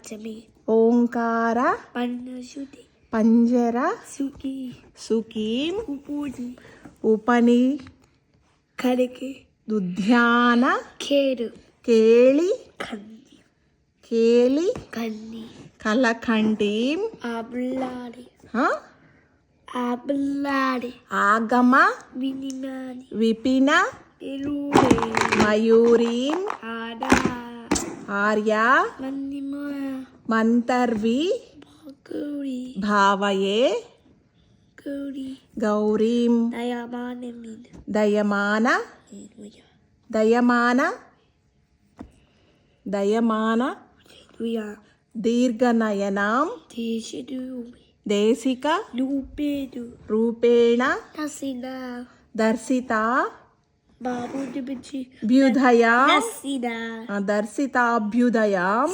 పంచమి ఓంకార పన్నశుతి పంజర సుఖి సుఖీం ఉపూది ఉపని కరికి దుధ్యాన ఖేరు కేళి కన్ని కేలి కన్ని కలఖండీం ఆబుల్లాడి ఆ? ఆబుల్లాడి ఆగమ వినినాని విపిన ఎలుడే మయూరీం ఆడా ఆర్య మన్నిమ మంతర్వి గౌరి భావయే గౌరి గౌరీం దయమానమిన్ దయమాన హల్లెలూయా దయమాన దయమాన హల్లెలూయా దీర్ఘనయనాం దేశిదు దేశిక లూపేదు రూపేణ నసినా దర్శిత బాబుని పిలిచి భ్యుదయాం నసినా దర్శితాభ్యుదయాం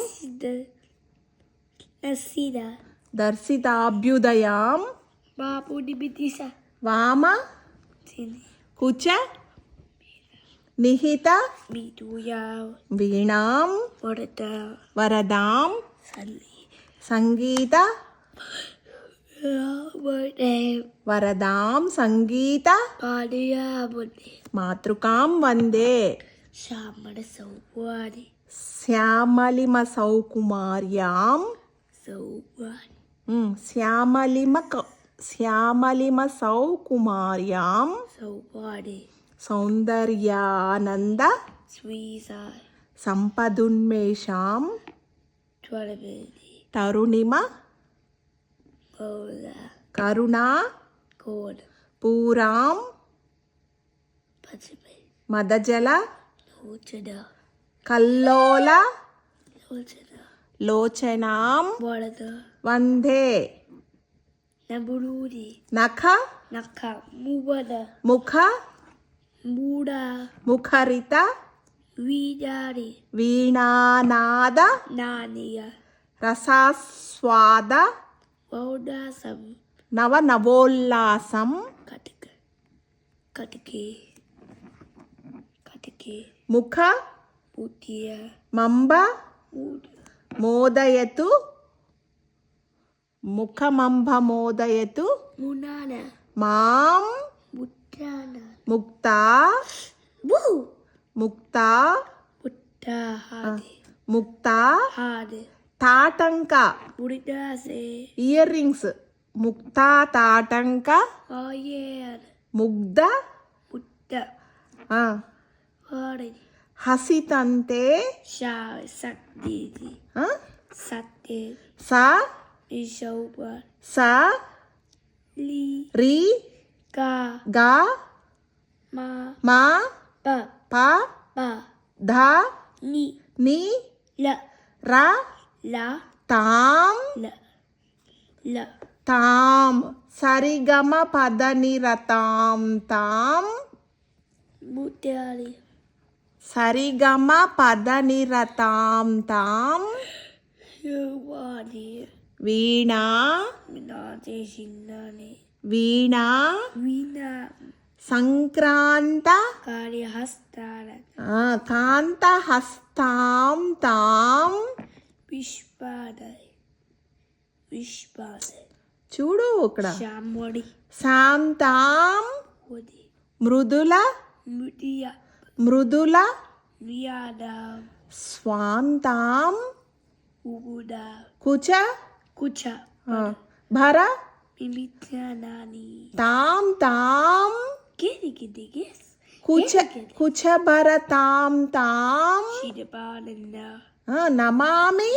నసినా దర్శితాభ్యుదయాం బాబుని పిలిచ వామ తిని కుచ నిహిత మీదుయా వీణాం వరద వరదాం సల్లి సంగీత వరదే వరదాం సంగీత పాడియా బుద్ధి మాతృకాం వందే శ్యామడ సౌవాడి శ్యామలిమ సౌకుమార్యాం సౌవాడి శ్యామలిమ సౌకుమార్యాం సౌవాడి సౌందర్యానంద స్వీసా సంపదున్మేషాం త్వరవేది తరుణిమ గౌర కరుణా కోడ్ పూరాం పచ్చిపై మదజల లోచన కల్లోల లోచన లోచనాం వరద వందే నబురూరి నఖ నక్క మువద ముఖ మూడ ముఖరిత వీడారి వీణానాద నానియ రసాస్వాద వౌడాసం నవ నవోల్లాసం కటిక కటికి కటికి ముఖ పుతియ మంబ మూడు మోదయతు ముఖమంబ మోదయతు మునాన మాం ముట్టాన ముక్తా వు ముక్తా ముట్టా హాది ముక్తా హాది తాటంక ముడిదాసే ఇయర్ రింగ్స్ ముక్తా తాటంక ఆయర్ ముగ్ధ ముట్ట ఆ, వాడి హసితంతే షా సత్యది ఆ, సత్య స విషౌప స లి రి గా గ మా మా ప ప ప ధ ని ని ల ర ల తాం ల ల తాం సరిగమ పద నిరతాం తాం ముట్టాలి సరిగమ పద నిరతాం తాం వాడి వీణా నాదే చిన్నాని వీణా వీణా సంక్రాంత కార్యహస్తాల కాంత హస్తాం తాం విష్పాదయ విష్పాదయ చూడు ఇక్కడ శామడి శాంతాం ఓది మృదుల ముడియ మృదుల వియాద స్వాంతాం ఉగుడ కుచ కుచ భర మిమిత్యానాని తాం తాం గిరికి దిగిస్ కుచ భర తాం తాం శిరపానంద నమామి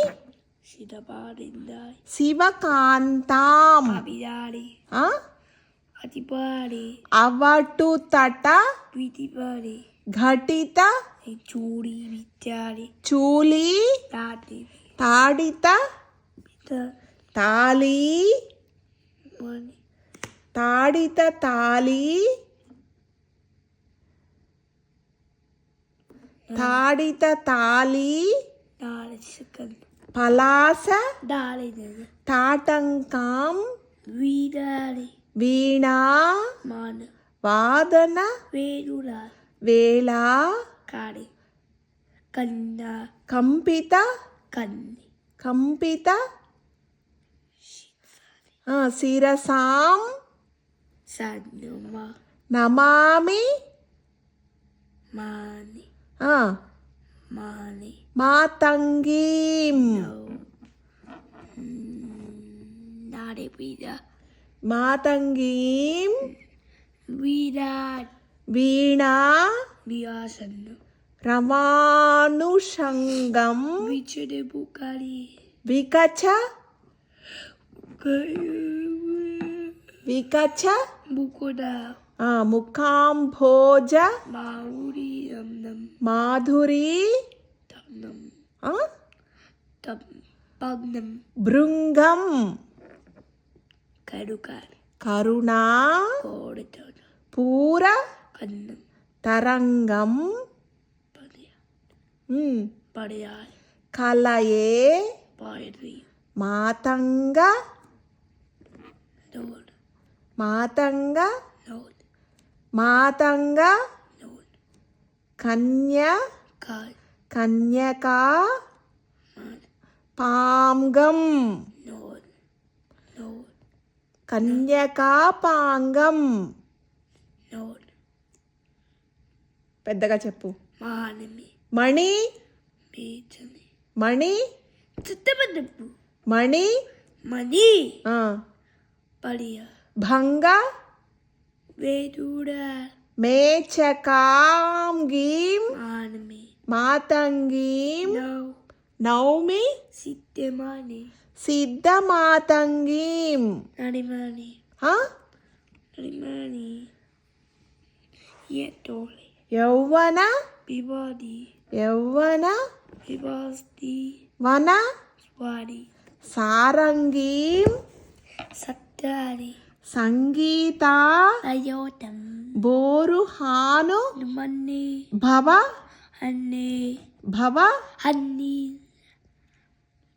శిరపానంద శివకాంతాం అభిదారి ఆ, అతిపారి అవటు తట విధిపారి ఘటిత చూడి విత్యారి చూలి తాటి తాడిత తాళి మని తాడిత తాళి తాడిత తాళి నాలుగు సెకండ్ పలాస దాలినది తాటంకాం వీడాలి వీణా మాన వాదన వేడురా వేళ కాడి కన్న కంపిత కన్ని కంపిత శిరసాం Sanuma. నమామి Mani. Mani. మాతంగీం No. Nadi Vida. మాతంగీం Vidat. వీణా Vyasanu. రమానుషంగం Vichade Bukari. వికచ వికచ Bukoda. ముఖాంభోజ Mauri Namnam. Madhuri Tamnam. ఆ, Pagnam. భృంగం Kadukar. కరుణా Kodatada. పూర Kannam. తరంగం Padya. కలయే Padayal. Padri. మాతంగ Nod. మాతంగ Nod. మాతంగ Nod. కన్య Kad. Kanyaka Mad. పాంగం Nod. Nod. Kanyaka పాంగం Nod. పెద్దగా చెప్పు Mahanami. మణి Bechani. మణి Chittamadappu. మణి Mani. ఆ, Padiya. భంగ Veduda. మేచకాంగీం Mahanami. మాతంగీం No. నౌమి Sittemani. సిద్ధమాతంగీం Narimani. ఆ, Narimani. Yetoli. యౌవన Bivadi. యౌవన Vivasti. వన Swadi. సారంగీం Sattari. సంగీత Ayotam. బోరుహాను Numani. భవ Honey. భవ Honey.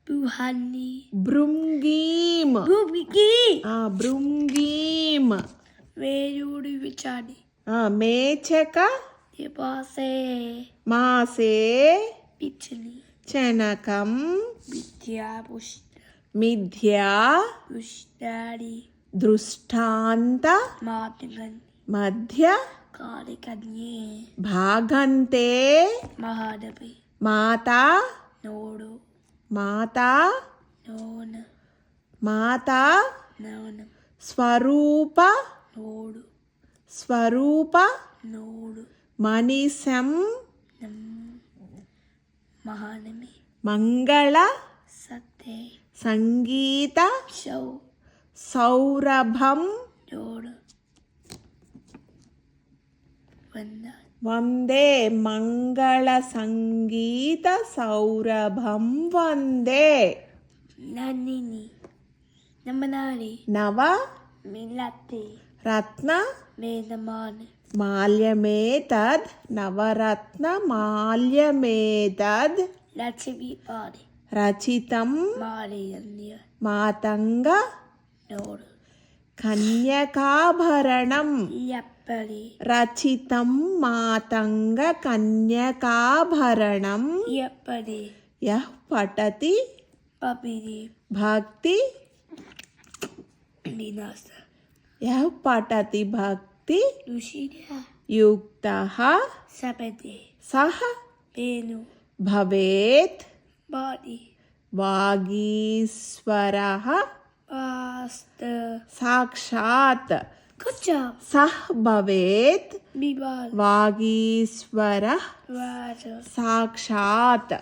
Buhani. భృంగీం Bubiki. భృంగీం Vedudu Vichadi. మేచక Dipase. మాసే Pichani. చనకం Vidya Pushta. మిథ్యా Pushtari. దృష్టాంత Matagan. మధ్య Karikanye. భాగంతే Mahadapi. మాత Nodu. మాత Nona. మాత Nona. స్వరూప Nodu. స్వరూప Nodu. మనిసం Nam. Mahanami. మంగళ Sate. సంగీత Show. సౌరభం Nodu. Vanda. వందే మంగళ సంగీత సౌరభం వందే Nanini. Namanari. నవ Milati. రత్న Medamani. మాల్యమేతద్ నవరత్న మాల్యమేతద్ Lachivi Badi. రచితం Mari India. మాతంగ Nodu. కన్యకాభరణం Yappari. రచితం మాతంగ కన్యకాభరణం Yappari. యః పఠతి Papiri. భక్తి Dinasa. యః పఠతి భక్తి Lucidia. యుక్తః Sapete. సహ Penu. భవేత్ Body. వాగీశ్వరః Pasta. సాక్షాత్ Good job. సహ భవేత్ Bibal. వాగీశ్వరః Raja. సాక్షాత్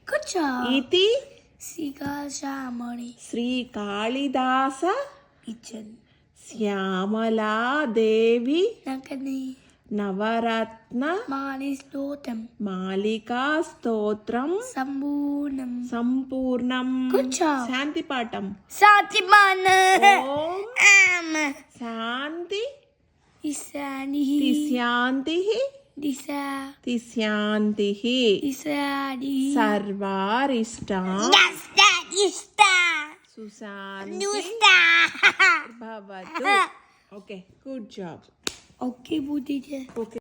Good job. ఇతి Sika Shamani. శ్రీకాళిదాస Kitchen. Shyamala Devi Nakani. నవరత్న Mani Slotam. మాలికా స్తోత్రం Sambunam. సంపూర్ణం Good job. శాంతి పాఠం Satimana. ఓం Am. శాంతి Isani. తిశాంతి Disa. తిశాంతి Isadi. సర్వారిష్టాం Yes, that is that. సుశాంతి Nusta. భవతు okay good job Okay, Budija. Okay